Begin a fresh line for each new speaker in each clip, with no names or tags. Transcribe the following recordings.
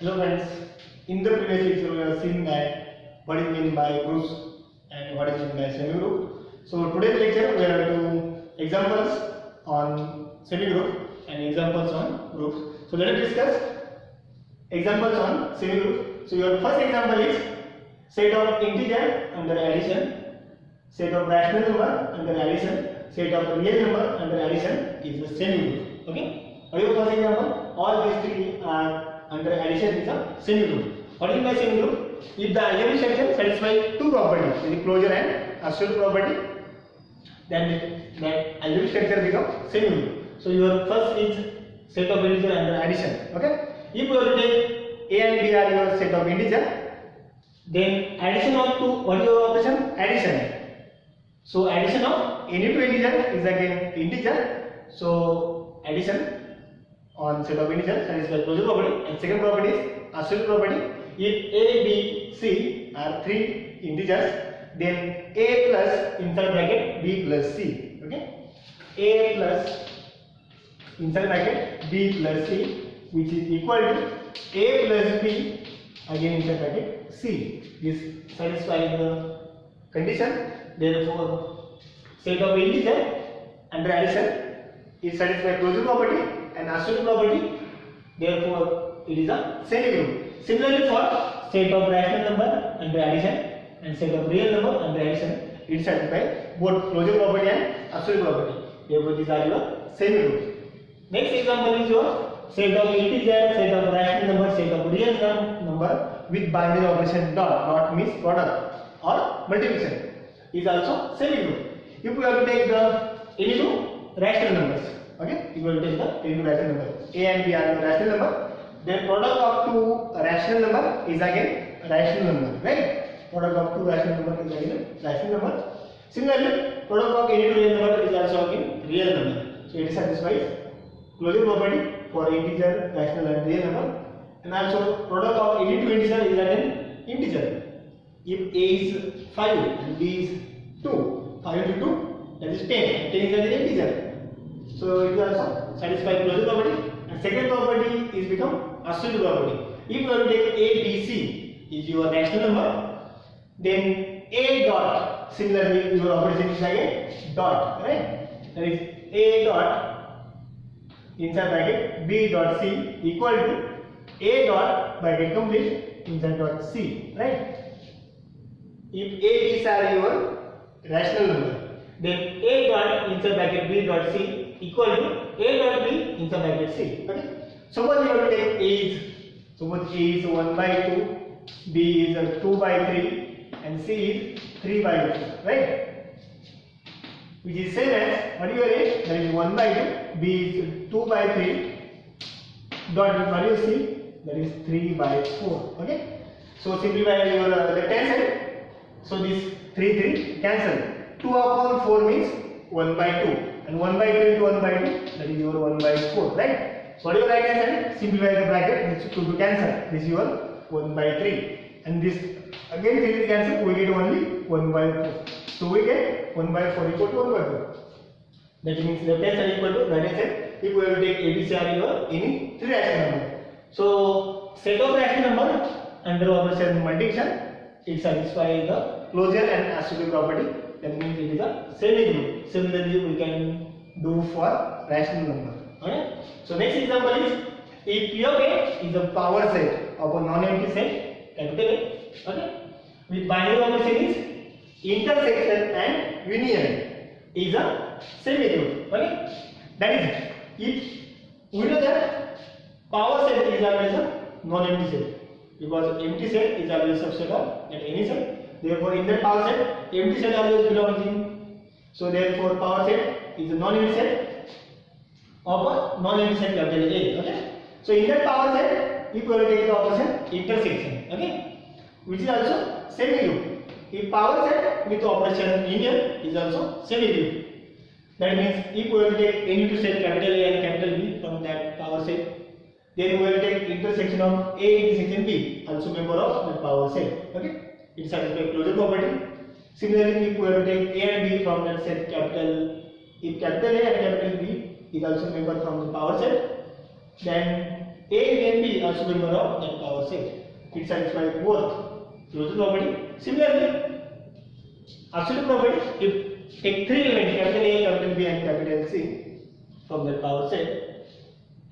Hello friends, in the previous lecture we have seen that what is meant by groups and what is meant by semi-group. So today's lecture we have two examples on semi-group and examples on groups. So let us discuss examples on semi-group. So your first example is set of integer under addition, set of rational number under addition, set of real number under addition is a semi-group. Okay? What is your first example? All these three are under addition is a semi-group. What is my semi-group? If the algebraic structure satisfies two properties, the closure and associative property, then that algebraic structure becomes semi-group. So your first is set of integer under addition. Okay? If you will take A and B are your set of integer, then addition of two, what is your operation? Addition. So addition of any two integer is again integer. So addition on set of integers satisfies closure property, and second property is associative property. If A, B, C are three integers, then A plus inside bracket B plus C. Okay, A plus inside bracket B plus C, which is equal to A plus B again inside bracket C. This satisfies the condition. Therefore, set of integer under addition is satisfied closure property and associative property, therefore it is a semi-group. Similarly for set of rational number under addition and set of real number under addition, it satisfies both closure property and associative property, therefore these are your semi-groups. Next example is your set of integer, set of rational number, set of real number with binary operation dot means product or multiplication is also semi-group. If we have to take the any two rational numbers, okay, you will take the any rational number. A and B are the rational number. Then product of two rational number is again rational number, right? Product of two rational number is again rational number. Similarly, product of any two real number is also again real number. So it satisfies closure property for integer, rational and real number. And also product of any two integer is again integer. If A is 5 and B is 2, 5 into 2 that is 10, and 10 is an integer. So it will also satisfy closure property, and second property is become associative property. If you will take A, B, C is your rational number, then A dot, similarly your operation is again dot, right? That is A dot inside bracket B dot C equal to A dot bracket complete inside dot C, right? If A, B are your rational number, then A dot inside bracket B dot C equal to A dot B inside bracket C. Okay. Suppose you have to take A is 1 by 2, B is 2 by 3, and C is 3 by 2, right? Which is same as what you are, that is 1 by 2, B is 2 by 3, dot what you see, that is 3 by 4. Okay. So simplify your left hand side. So this 3 cancel. 2 upon 4 means 1 by 2, and 1 by 2 into 1 by 2 that is your 1 by 4, right? So what is your right hand side? Simplify the bracket, this 2 to cancel, this is your 1 by 3, and this again 3 cancel, we get only 1 by 4. So we get 1 by 4 equal to 1 by 4. That means left hand side equal to right hand side. If we will take ABC or your any 3 rational number. So set of rational number under operation multiplication, it satisfies the closure and associative property. That means it is a semi-group. Similarly, we can do for rational number. Okay. So next example is if P of A is a power set of a non-empty set, capital A, okay, with binary operation is intersection and union is a semi-group. Okay. That is, if we know that power set is always a non-empty set, because empty set is always a subset of any set. Therefore, in that power set, empty set always belongs in. So therefore, power set is a non-empty set of a non-empty set capital A. Okay. So in that power set, if we will take the operation intersection, okay, which is also semi-group. If power set with operation union is also semi-group. That means if we will take any two set capital A and capital B from that power set, then we will take intersection of A intersection B, also member of that power set. Okay. It satisfies closure property. Similarly, if we have to take A and B from that set capital, if capital A and capital B is also member from the power set, then A and B are also member of that power set. It satisfies both closure property. Similarly, absolute property, if take three elements capital A, capital B and capital C from that power set,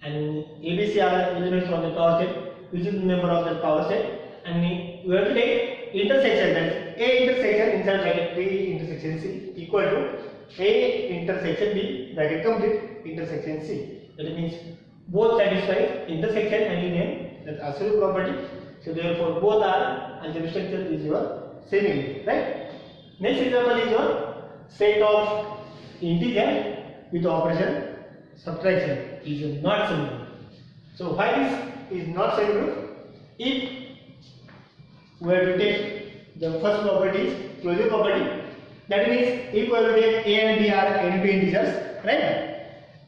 and ABC are elements from the power set which is member of that power set, and we have to take intersection, that is A intersection inside bracket B intersection C equal to A intersection B bracket complete intersection C. That means both satisfy intersection and union, that absolute property. So therefore both are algebraic structure is your semi-group, right? Next example is your set of integer with operation subtraction is not semi-group. So why this is not semi-group? If we have to take the first property is closure property, that means if we have to take A and B are any two integers, right?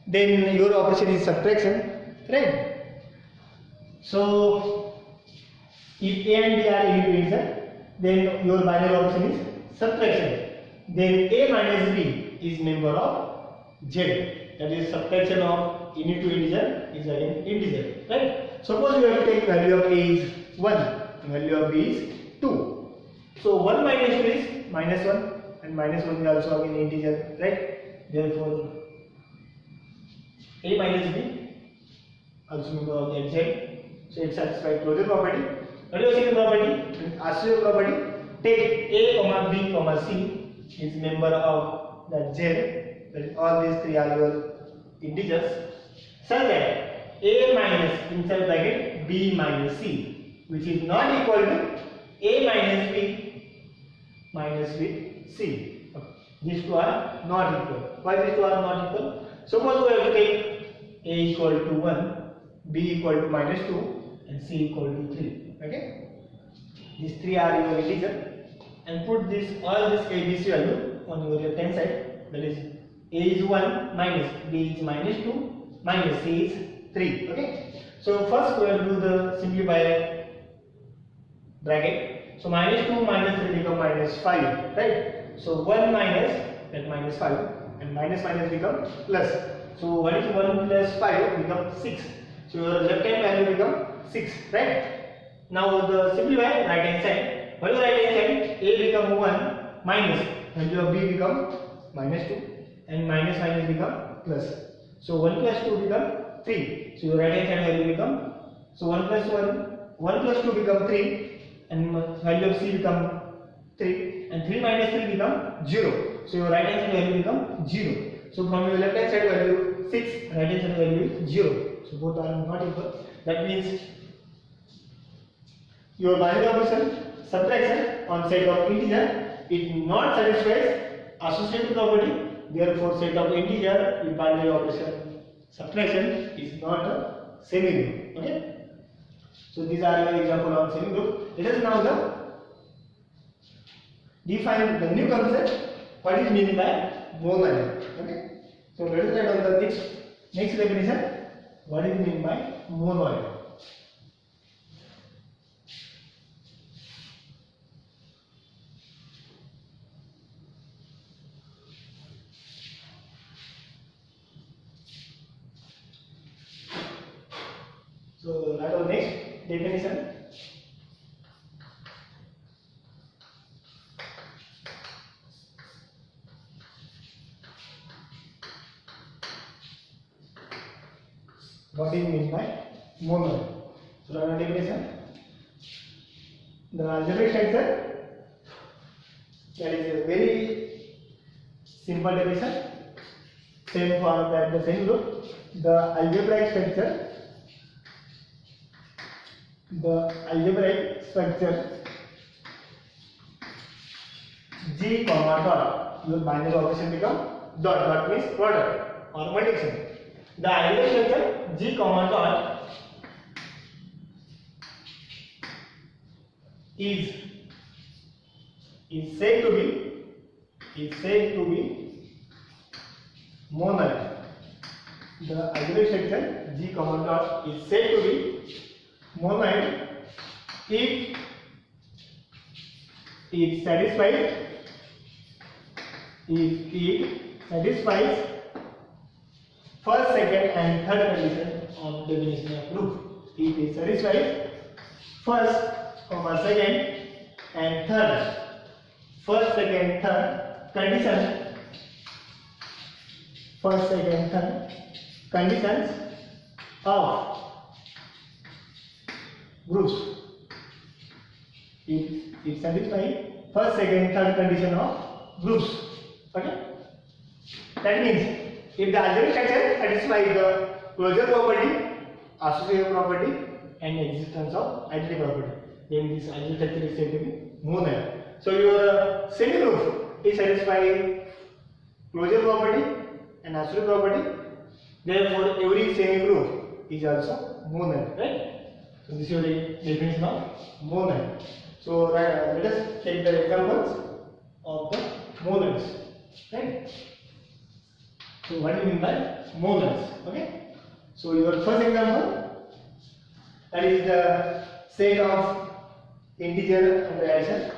Then your operation is subtraction, right? So if A and B are any two integers, then your binary operation is subtraction. Then A minus B is member of Z. That is subtraction of any two integer is again integer, right? Suppose you have to take value of A is 1, value of B is 2. So 1 minus 2 is minus 1 and minus 1 is also again integer, right? Therefore A minus B also member of that Z. So it satisfies closure property. What is the second property? Associative property. Take A comma B comma C is member of that Z. That is all these three are your integers. Such that A minus inside bracket B minus C, which is not equal to A minus B minus with C. Okay. These two are not equal. Why these two are not equal? Suppose we have to take A equal to 1, B equal to minus 2 and C equal to 3. Okay? These three are your integer, and put this all this ABC value on your left hand side. That is A is 1 minus B is minus 2 minus C is 3. Okay? So first we will do the simplify bracket. So minus 2 minus 3 become minus 5, right? So 1 minus that minus 5 and minus minus become plus. So what is 1 plus 5 become 6. So your left hand value become 6, right? Now the simplify right hand side. What is right hand side? A become 1 minus value of B become minus 2 and minus minus become plus. So 1 plus 2 become 3. So your right hand side value become, so 1 plus 2 become 3 and value of C become 3 and 3 minus 3 become 0. So your right hand side value become 0. So from your left hand side value 6, right hand side value is 0. So both are not equal. That means your binary operation subtraction on set of integer it not satisfies associative property. Therefore set of integer with binary operation subtraction is not a semi-group. Okay? So these are your example of semi-group. Let us now define the new concept. What is meant by monoid? Okay? So let us write on the next definition. What is meant by monoid? So write our next definition. What is meant by monoid? So write our definition. The algebraic structure, that is a very simple definition. Same for that the same group. The algebraic structure. The algebraic structure G comma dot, your binary operation become dot means product or multiplication. The algebraic structure G comma dot is said to be monoid. The algebraic structure G comma dot is said to be monoid if it satisfies first, second and third condition of definition of group. if it satisfies first, second and third, first, second, third condition, first, second, third conditions of groups. If it satisfies first, second, third condition of groups. Okay. That means if the algebraic structure satisfies the closure property, associative property, and existence of identity property, then this algebraic structure is said to be monad. So your semi-group is satisfying closure property and associative property. Therefore, every semi-group is also monad, right? So this is the definition of monad. So let us take the examples of the monads, right? So what do you mean by monads? Okay. So your first example, that is the set of integer under addition,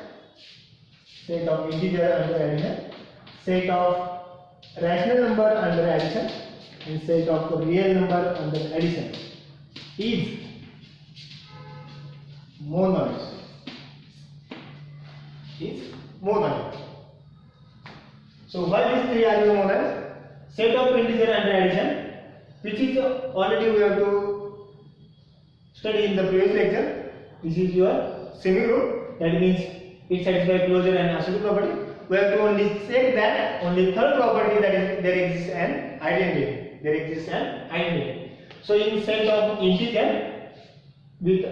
set of integer under addition, set of rational number under addition, and set of real number under addition is monads. Is monad. So what is three are monads? Set of integer under addition, which is already we have to study in the previous lecture. This is your semi-group. That means it satisfies closure and associative property. We have to only check that only third property, that is there exists an identity. There exists an identity. So in set of integer with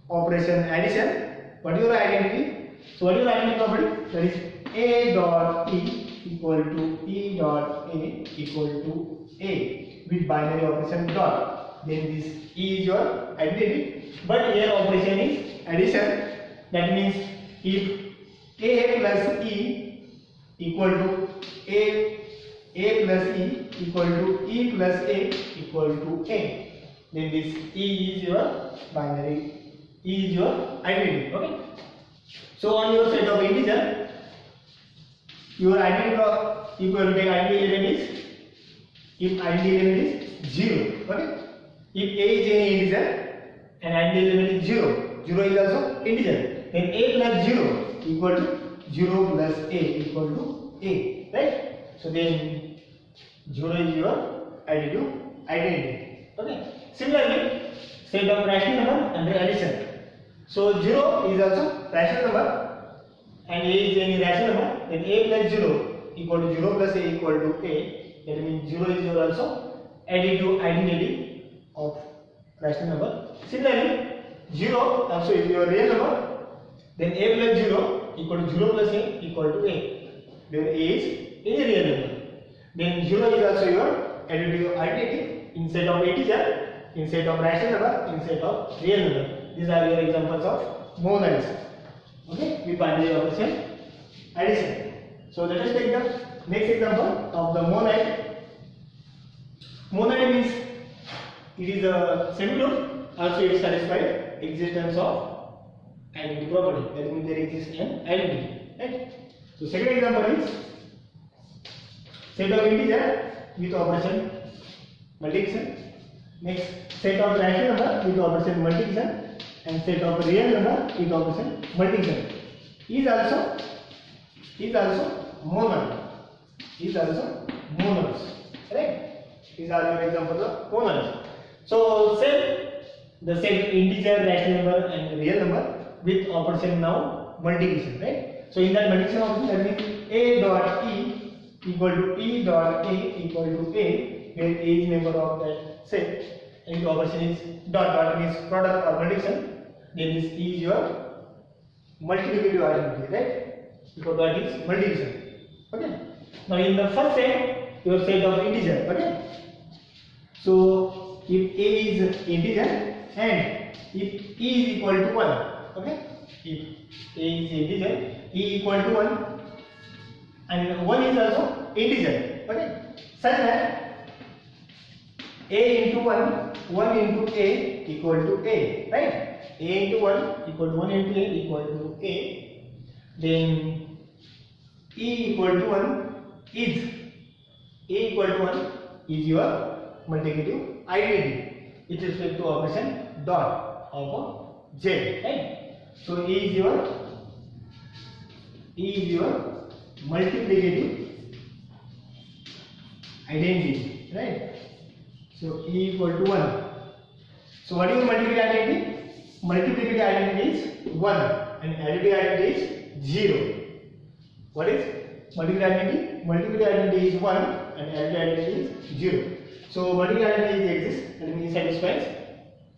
operation addition, what is your identity? So what is your identity property? That is a dot e equal to e dot a equal to a with binary operation dot. Then this e is your identity. But here operation is addition. That means if a plus e equal to a plus e equal to e plus a equal to a, then this e is your binary. E is your identity. Okay. So on your set of integer, your identity equal to identity element is, if identity element is 0. Okay. If a is any integer and identity element is 0, 0 is also integer, then a plus 0 equal to 0 plus a equal to a, right? So then 0 is your identity. Okay. Similarly, set of rational number under addition. So 0 is also rational number and a is any rational number, then a plus 0 equal to 0 plus a equal to a. That means 0 is your also additive identity of rational number. Similarly, 0 also is your real number, then a plus 0 equal to 0 plus a equal to a. Then a is a real number. Then 0 is also your additive identity in set of integer, in set of rational number, in set of real number. These are your examples of monads. Okay, with binary operation addition. So let us take the next example of the monad. Monad means it is a semi-group. Also, it satisfies existence of identity property. That means there exists an identity. Right? So second example is set of integer with operation multiplication. Next, set of rational number with operation multiplication. And set of real number with operation multiplication is also monad. Is also monads. Right? These are your examples of monads. So the set integer, rational number, and real number with operation now multiplication. Right? So in that multiplication operation, that means a dot e equal to e dot a equal to a, where a is member of that set. And the operation is dot means product or multiplication. Then this is your multiplicative identity, right? Because that is multiplication. Okay. Now in the first set, your set of integer. Okay. So if a is integer and if e is equal to 1, okay. If a is integer, e equal to 1, and 1 is also integer. Okay. Such that a into 1 into a equal to a, right? A into 1 equal to 1 into a equal to a. Then e equal to 1 is a equal to 1 is your multiplicative identity. with respect to operation dot of a Z, right? So E is your multiplicative identity, right? So E equal to 1. So what is multiplicative identity? Multiplicative identity is 1 and additive identity is 0. What is multiplicative identity? Multiplicative identity is 1 and additive identity is 0. So multiplicative identity exists, that means satisfies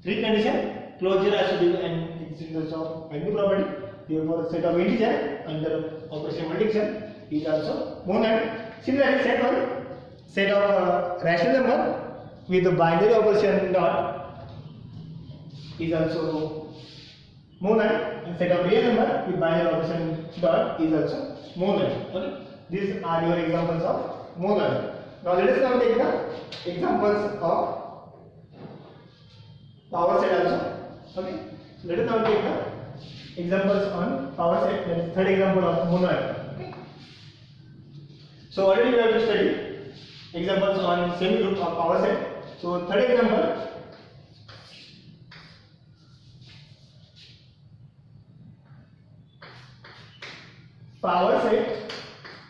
three conditions. Closure has to be an existence of any property. Therefore, set of integer under operation multiplication is also monad. Similarly, set of rational number with the binary operation dot is also monad, and set of real number with binary operation dot is also monad. Okay, these are your examples of monad. Now let us now take the examples of power set also. Okay, let us now take the examples on power set. That is third example of monad. Okay, so already we have to study examples on semi group of power set. So third example, power set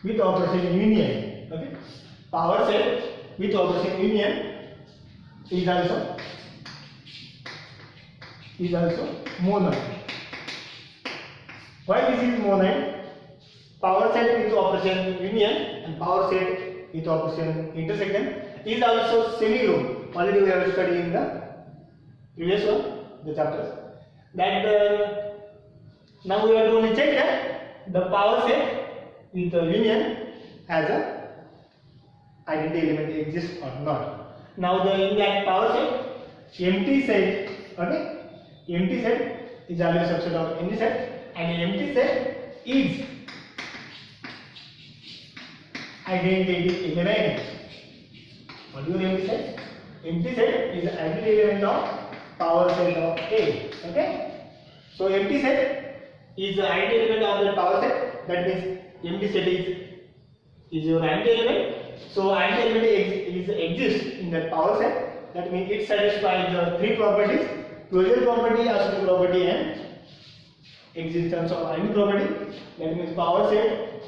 with operation union. Okay, power set with operation union is also monad. Why this is monad? Power set with operation union and power set with operation intersection is also semi group. Already we have studied in the previous the chapters. That now we have to only check that the power set with the union has a identity element exists or not. Now in that power set, empty set, okay, empty set is always a subset of empty set, and an empty set is identity element. What do you empty set? Empty set is the identity element of power set of A. Okay, so empty set is the identity element of the power set. That means empty set is your identity element. So identity element exists in that power set. That means it satisfies the three properties: closure property, associative property, and existence of identity property. That means power set,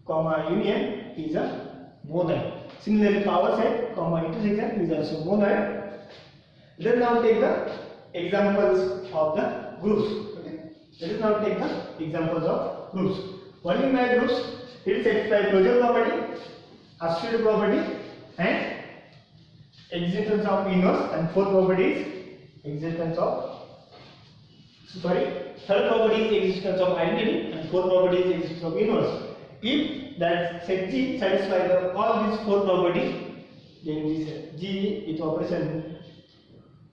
comma union is a monad. Similarly, power set, comma intersection is also monad. Let us now take the examples of the groups. Okay, let us now take the examples of groups. What do you mean by groups? It satisfies closure property, associative property, and existence of inverse, and fourth property is existence of third property is existence of identity, and fourth property is existence of inverse. If that set G satisfies all these four properties, then this G with operation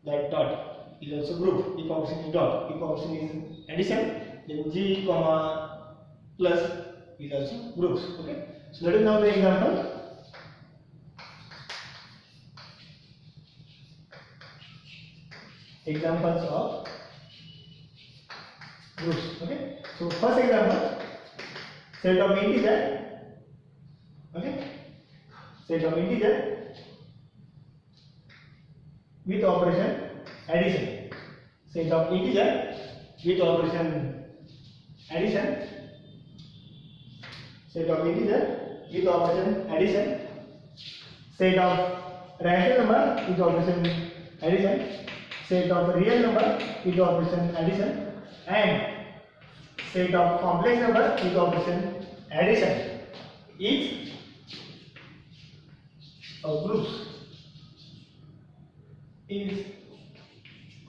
that dot is also group. If operation is dot, if operation is addition, then G comma plus is also groups. Okay, so let us now take example. Examples of groups. Okay, so first example, set of integer. Okay, set of integer with operation addition. Set of integer with operation addition. Set of integer with operation addition. Set of rational number with operation addition. Set of real number with operation addition, and set of complex number with operation addition. Each of groups is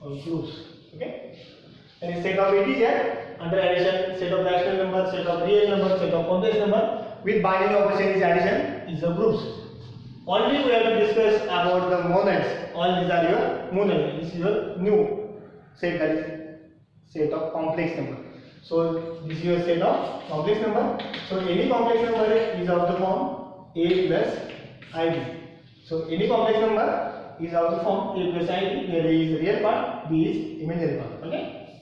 of groups. Okay, and set of integer under addition, set of rational number, set of real number, set of complex number with binary operation is addition is of groups. Only we have to discuss about the monads. All these are your monads. This is your new set, that is set of complex number. So this is your set of complex number. So any complex number is of the form A plus ib. So any complex number is of the form A plus ib, where A is the real part, B is imaginary part. Okay.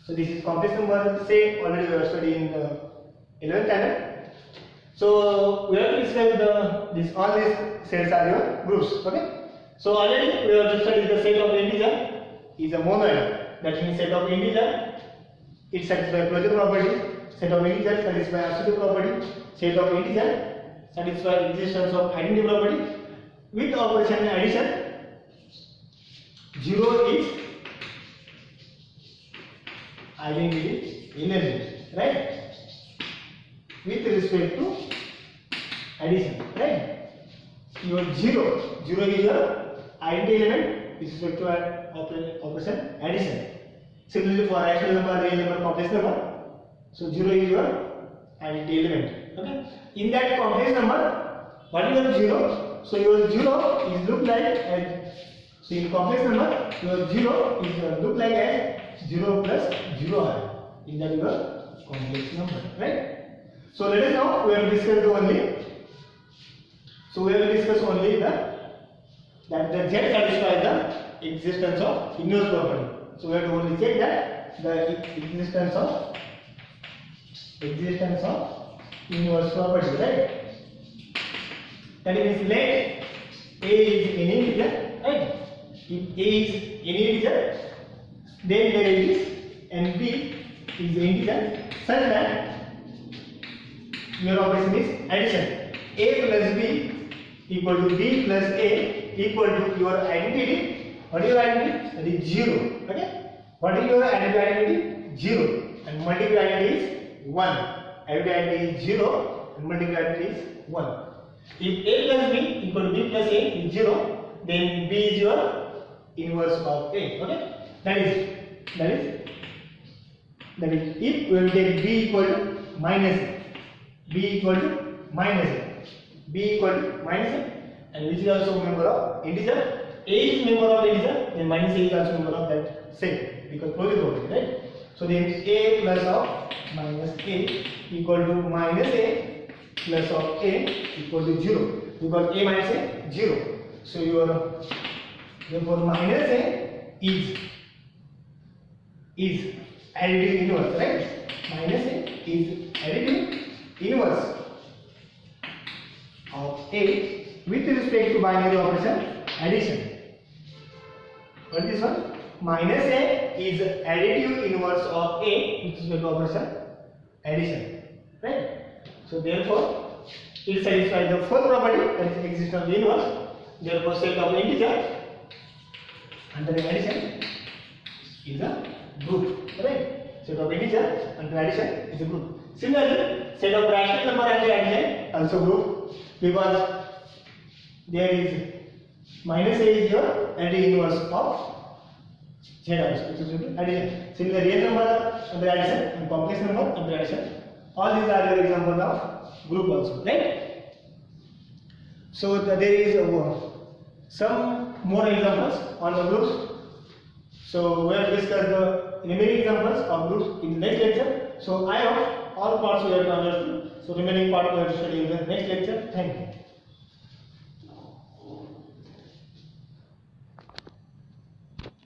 So this is complex number. Say already we have studied in the 11th standard. So we have to describe all these sets are your groups. Okay. So already we have just studied the set of integer is a monoid. That means set of integer it satisfies closure property. Set of integer satisfies absolute property. Set of integer satisfies existence of identity property. With operation addition, 0 is identity element, right? With respect to addition, right? Your 0 is your identity element with respect to operation addition. Similarly for rational number, real number, complex number, so 0 is your identity element. Okay. In that complex number, what is your 0? So your 0 is look like as, so in complex number your 0 is look like as 0 plus 0 in that your complex number, right? So let us now we will discuss only. So we will discuss only that the Z satisfies the existence of inverse property. So we have to only check that the existence of inverse property, right? That means let A is any integer, right? If A is any integer, then there is and B is the integer such that your operation is addition. A plus B equal to B plus A equal to your identity. What is your identity? That is 0. Okay. What is your identity? 0. And multiple identity is 1. Identity is 0 and multiple identity is 1. If A plus B equal to B plus A is 0, then B is your inverse of A. Okay. That is if we will take B equal to minus A. B equal to minus A. B equal to minus A, and which is also member of integer. A is member of integer, then minus A is also member of that same because closure property, right? So then A plus of minus A equal to minus A plus of A equal to 0 because A minus A 0. So your therefore minus A is additive inverse, right? Minus A is additive inverse of A with respect to binary operation addition. What is this one? Minus A is additive inverse of A with respect to operation addition, right? So therefore it satisfies the fourth property, that is existence of inverse. Therefore set of integer under addition is a group, right? Set of integer under addition is a group. Similarly, set of rational number under addition also group because there is minus A is your additive inverse of Z addition. Similarly, real number under addition and complex number under addition. All these are your examples of group also, right? So there is some more examples on the groups. So we will discuss the remaining examples of groups in the next lecture. So I hope all parts we have to understood. So remaining part we have to study in the next lecture. Thank you.